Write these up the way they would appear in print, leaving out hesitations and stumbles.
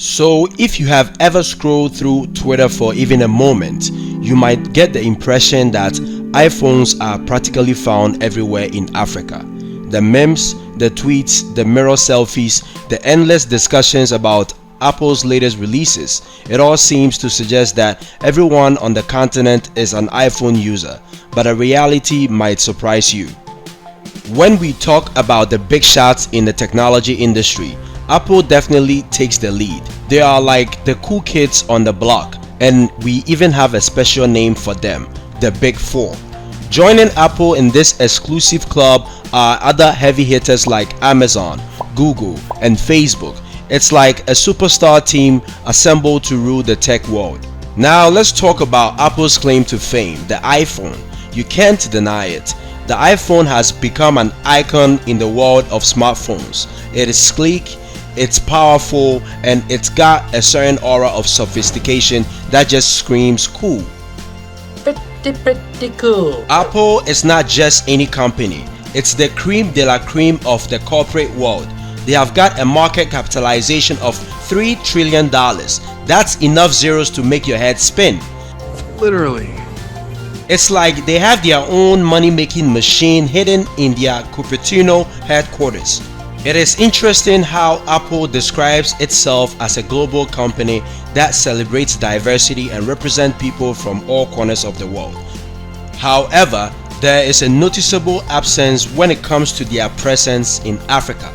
So if you have ever scrolled through Twitter for even a moment, you might get the impression that iPhones are practically found everywhere in Africa. The memes, the tweets, the mirror selfies, the endless discussions about Apple's latest releases, it all seems to suggest that everyone on the continent is an iPhone user, but a reality might surprise you. When we talk about the big shots in the technology industry, Apple definitely takes the lead. They are like the cool kids on the block, and we even have a special name for them, the Big Four. Joining Apple in this exclusive club are other heavy hitters like Amazon, Google, and Facebook. It's like a superstar team assembled to rule the tech world. Now let's talk about Apple's claim to fame, the iPhone. You can't deny it. The iPhone has become an icon in the world of smartphones. It is sleek, it's powerful, and it's got a certain aura of sophistication that just screams cool. Pretty cool. Apple is not just any company. It's the creme de la creme of the corporate world. They have got a market capitalization of $3 trillion. That's enough zeros to make your head spin. Literally. It's like they have their own money-making machine hidden in their Cupertino headquarters. It is interesting how Apple describes itself as a global company that celebrates diversity and represents people from all corners of the world. However, there is a noticeable absence when it comes to their presence in Africa.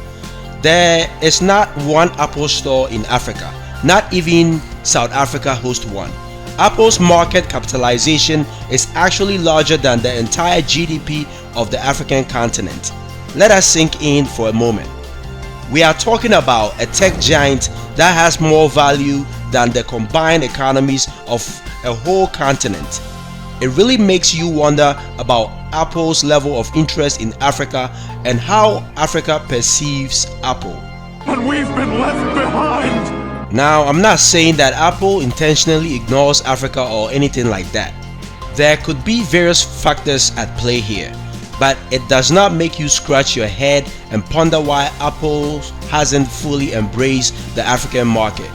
There is not one Apple store in Africa, not even South Africa hosts one. Apple's market capitalization is actually larger than the entire GDP of the African continent. Let us sink in for a moment. We are talking about a tech giant that has more value than the combined economies of a whole continent. It really makes you wonder about Apple's level of interest in Africa and how Africa perceives Apple. And we've been left behind! Now, I'm not saying that Apple intentionally ignores Africa or anything like that. There could be various factors at play here, but it does not make you scratch your head and ponder why Apple hasn't fully embraced the African market.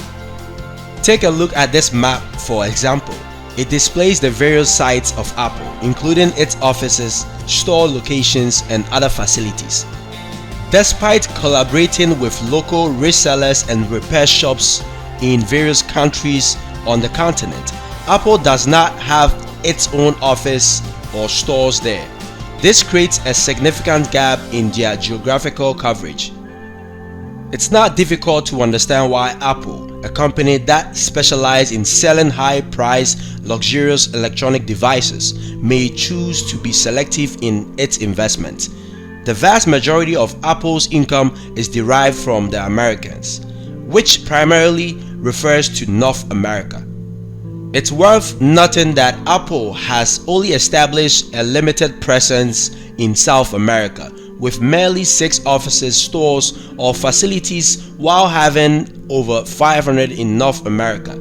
Take a look at this map for example. It displays the various sites of Apple, including its offices, store locations, and other facilities. Despite collaborating with local resellers and repair shops in various countries on the continent, Apple does not have its own office or stores there. This creates a significant gap in their geographical coverage. It's not difficult to understand why Apple, a company that specializes in selling high-priced, luxurious electronic devices, may choose to be selective in its investment. The vast majority of Apple's income is derived from the Americas, which primarily refers to North America. It's worth noting that Apple has only established a limited presence in South America, with merely 6 offices, stores, or facilities, while having over 500 in North America.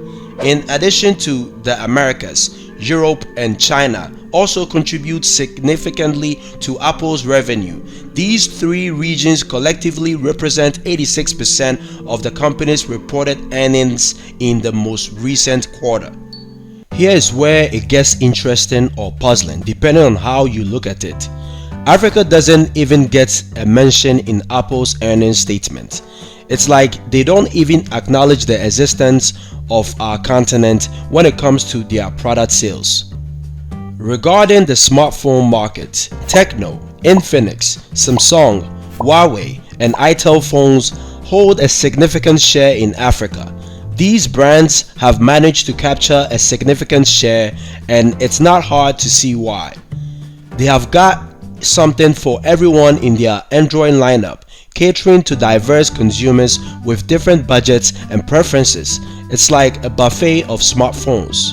In addition to the Americas, Europe and China also contribute significantly to Apple's revenue. These 3 regions collectively represent 86% of the company's reported earnings in the most recent quarter. Here is where it gets interesting or puzzling, depending on how you look at it. Africa doesn't even get a mention in Apple's earnings statement. It's like they don't even acknowledge the existence of our continent when it comes to their product sales. Regarding the smartphone market, Tecno, Infinix, Samsung, Huawei, and Itel phones hold a significant share in Africa. These brands have managed to capture a significant share, and it's not hard to see why. They have got something for everyone in their Android lineup, catering to diverse consumers with different budgets and preferences. It's like a buffet of smartphones.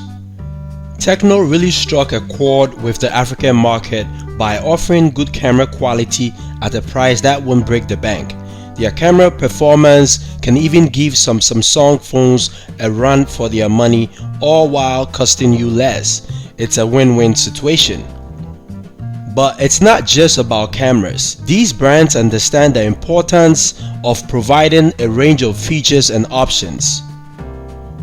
Tecno really struck a chord with the African market by offering good camera quality at a price that won't break the bank. Their camera performance can even give some Samsung phones a run for their money, all while costing you less. It's a win-win situation. But it's not just about cameras. These brands understand the importance of providing a range of features and options.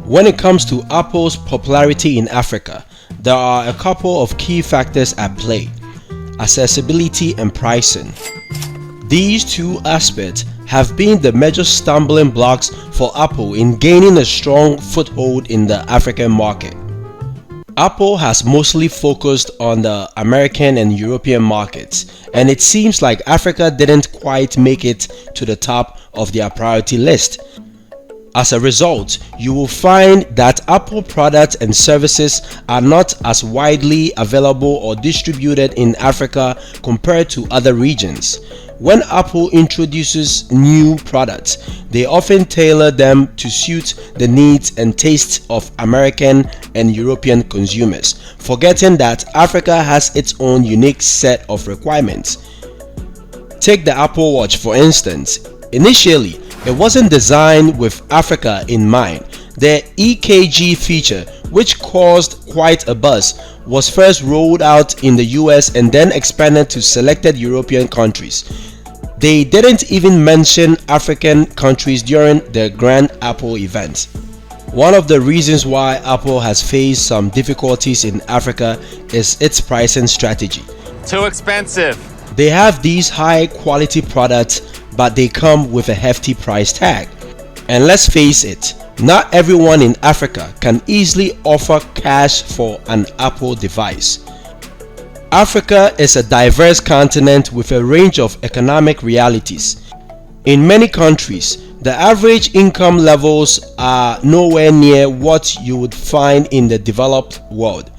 When it comes to Apple's popularity in Africa, there are a couple of key factors at play: accessibility and pricing. These two aspects have been the major stumbling blocks for Apple in gaining a strong foothold in the African market. Apple has mostly focused on the American and European markets, and it seems like Africa didn't quite make it to the top of their priority list. As a result, you will find that Apple products and services are not as widely available or distributed in Africa compared to other regions. When Apple introduces new products, they often tailor them to suit the needs and tastes of American and European consumers, forgetting that Africa has its own unique set of requirements. Take the Apple Watch for instance. Initially, it wasn't designed with Africa in mind. The EKG feature, which caused quite a buzz, was first rolled out in the US and then expanded to selected European countries. They didn't even mention African countries during the Grand Apple event. One of the reasons why Apple has faced some difficulties in Africa is its pricing strategy. Too expensive. They have these high quality products, but they come with a hefty price tag. And let's face it, not everyone in Africa can easily offer cash for an Apple device. Africa is a diverse continent with a range of economic realities. In many countries, the average income levels are nowhere near what you would find in the developed world.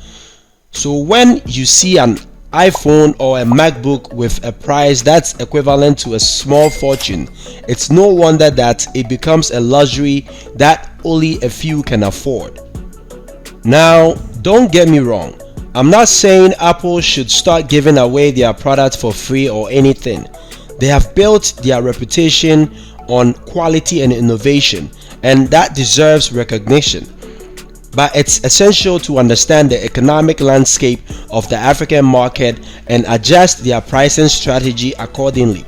So when you see an iPhone or a MacBook with a price that's equivalent to a small fortune, it's no wonder that it becomes a luxury that only a few can afford. Now, don't get me wrong, I'm not saying Apple should start giving away their products for free or anything. They have built their reputation on quality and innovation, and that deserves recognition. But it's essential to understand the economic landscape of the African market and adjust their pricing strategy accordingly.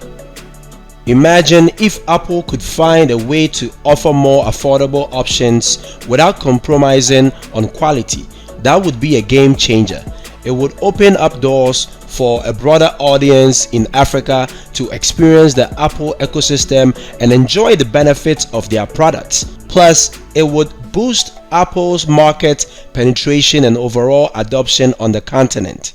Imagine if Apple could find a way to offer more affordable options without compromising on quality. That would be a game changer. It would open up doors for a broader audience in Africa to experience the Apple ecosystem and enjoy the benefits of their products. Plus, it would boost Apple's market penetration and overall adoption on the continent.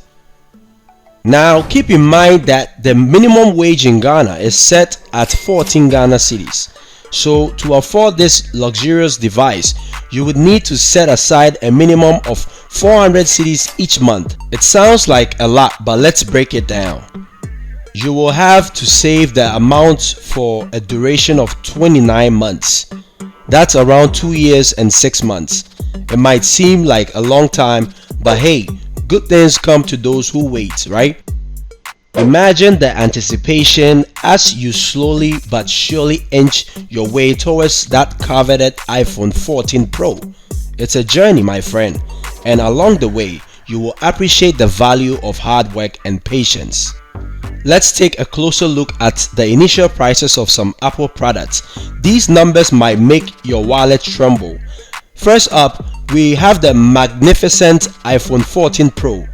Now, keep in mind that the minimum wage in Ghana is set at 14 Ghana cedis. So, to afford this luxurious device, you would need to set aside a minimum of 400 cedis each month. It sounds like a lot, but let's break it down. You will have to save the amount for a duration of 29 months. That's around 2 years and 6 months. It might seem like a long time, but hey, good things come to those who wait, right? Imagine the anticipation as you slowly but surely inch your way towards that coveted iPhone 14 Pro. It's a journey, my friend, and along the way, you will appreciate the value of hard work and patience. Let's take a closer look at the initial prices of some Apple products. These numbers might make your wallet tremble. First up, we have the magnificent iPhone 14 Pro.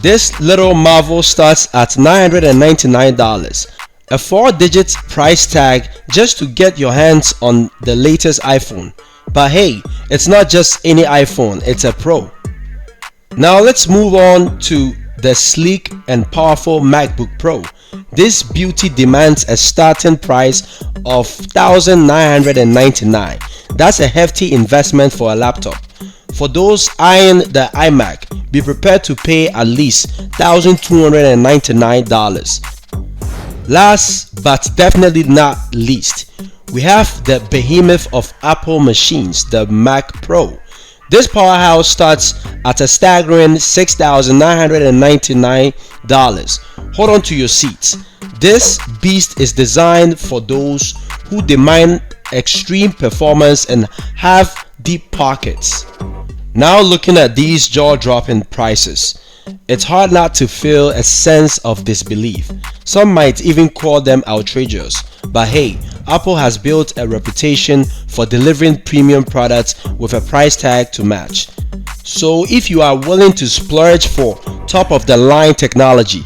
This little marvel starts at $999, a 4-digit price tag just to get your hands on the latest iPhone. But hey, it's not just any iPhone, it's a Pro. Now let's move on to the sleek and powerful MacBook Pro. This beauty demands a starting price of $1,999. That's a hefty investment for a laptop. For those eyeing the iMac, be prepared to pay at least $1,299. Last but definitely not least, we have the behemoth of Apple machines, the Mac Pro. This powerhouse starts at a staggering $6,999. Hold on to your seats. This beast is designed for those who demand extreme performance and have deep pockets. Now looking at these jaw-dropping prices, it's hard not to feel a sense of disbelief. Some might even call them outrageous. But hey, Apple has built a reputation for delivering premium products with a price tag to match. So if you are willing to splurge for top of the line technology,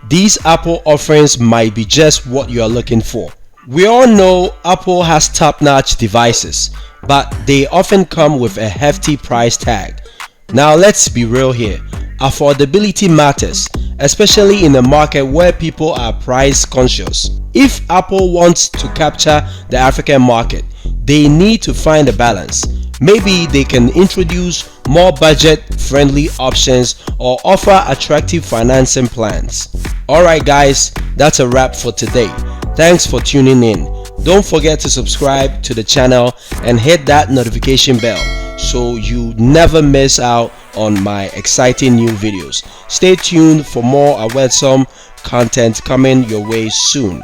these Apple offerings might be just what you are looking for. We all know Apple has top-notch devices, but they often come with a hefty price tag. Now let's be real here. Affordability matters, especially in a market where people are price conscious. If Apple wants to capture the African market, they need to find a balance. Maybe they can introduce more budget-friendly options or offer attractive financing plans. Alright guys, that's a wrap for today. Thanks for tuning in. Don't forget to subscribe to the channel and hit that notification bell so you never miss out on my exciting new videos. Stay tuned for more awesome content coming your way soon.